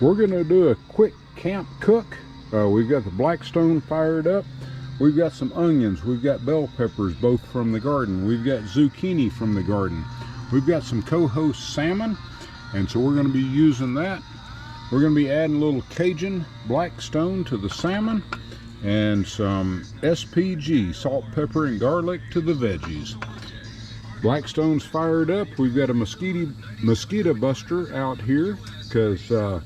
We're gonna do a quick camp cook. We've got the Blackstone fired up. We've got some onions. We've got bell peppers, both from the garden. We've got zucchini from the garden. We've got some coho salmon, and so we're gonna be using that. We're gonna be adding a little Cajun Blackstone to the salmon, and some SPG, salt, pepper, and garlic to the veggies. Blackstone's fired up. We've got a mosquito buster out here because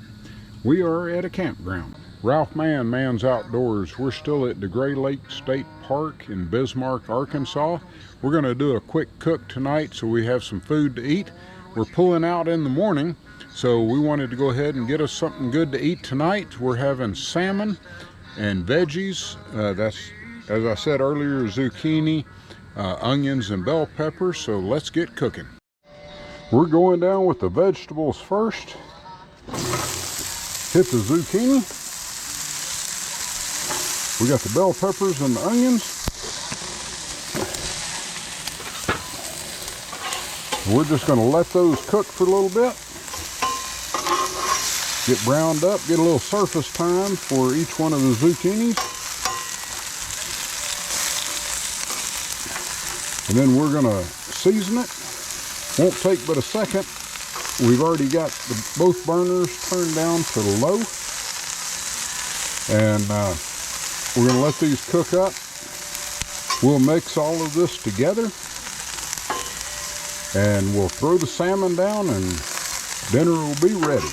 we are at a campground. Ralph Man's Outdoors. We're still at DeGray Lake State Park in Bismarck, Arkansas. We're going to do a quick cook tonight so we have some food to eat. We're pulling out in the morning, so we wanted to go ahead and get us something good to eat tonight. We're having salmon and veggies. That's, as I said earlier, zucchini, onions, and bell peppers. So let's get cooking. We're going down with the vegetables first. Hit the zucchini. We got the bell peppers and the onions. We're just going to let those cook for a little bit. Get browned up, get a little surface time for each one of the zucchinis. And then we're going to season it. Won't take but a second. We've already got both burners turned down to low. And we're going to let these cook up. We'll mix all of this together. And we'll throw the salmon down and dinner will be ready.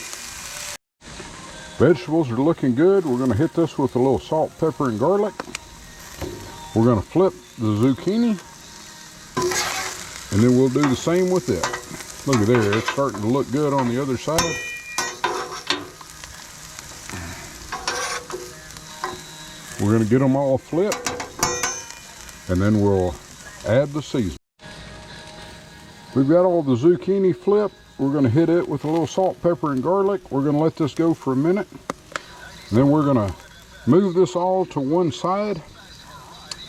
Vegetables are looking good. We're going to hit this with a little salt, pepper, and garlic. We're going to flip the zucchini. And then we'll do the same with it. Look at there, it's starting to look good on the other side. We're going to get them all flipped, and then we'll add the seasoning. We've got all the zucchini flipped. We're going to hit it with a little salt, pepper, and garlic. We're going to let this go for a minute. And then we're going to move this all to one side,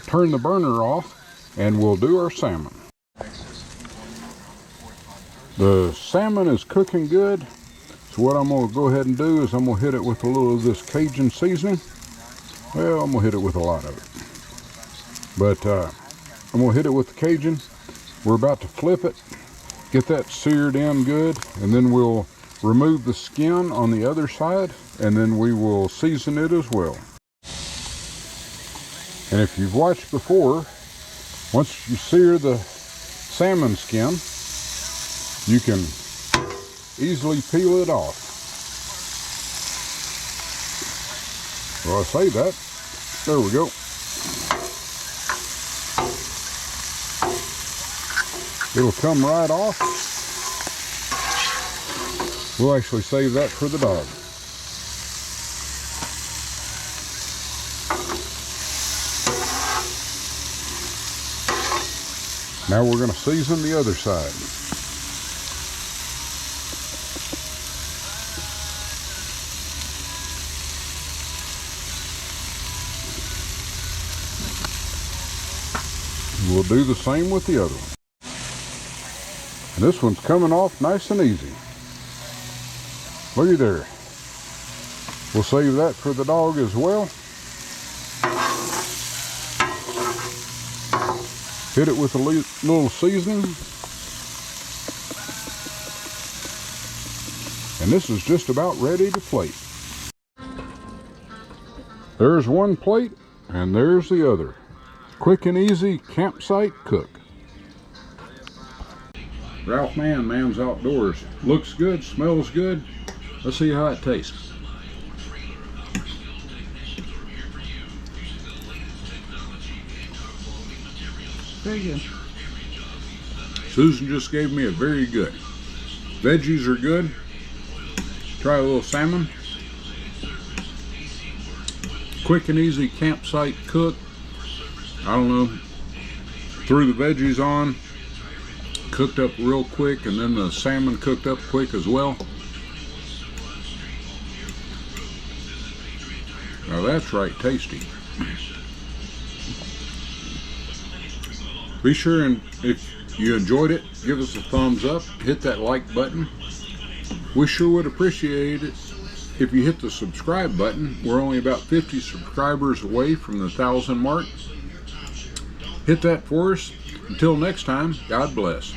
turn the burner off, and we'll do our salmon. The salmon is cooking good, so what I'm going to go ahead and do is I'm going to hit it with a little of this Cajun seasoning. Well, I'm going to hit it with a lot of it. But I'm going to hit it with the Cajun. We're about to flip it, get that seared in good, and then we'll remove the skin on the other side, and then we will season it as well. And if you've watched before, once you sear the salmon skin, you can easily peel it off. Well, I say that. There we go. It'll come right off. We'll actually save that for the dog. Now we're going to season the other side. We'll do the same with the other one. And this one's coming off nice and easy. Look at there. We'll save that for the dog as well. Hit it with a little seasoning. And this is just about ready to plate. There's one plate and there's the other. Quick and easy campsite cook. Ralph Man's Outdoors. Looks good, smells good. Let's see how it tastes. Very good. Susan just gave me a very good. Veggies are good. Try a little salmon. Quick and easy campsite cook. I don't know, threw the veggies on, cooked up real quick, and then the salmon cooked up quick as well. Now that's right tasty. Be sure, and if you enjoyed it, give us a thumbs up, hit that like button. We sure would appreciate it if you hit the subscribe button, we're only about 50 subscribers away from the 1,000 mark. Hit that for us. Until next time, God bless.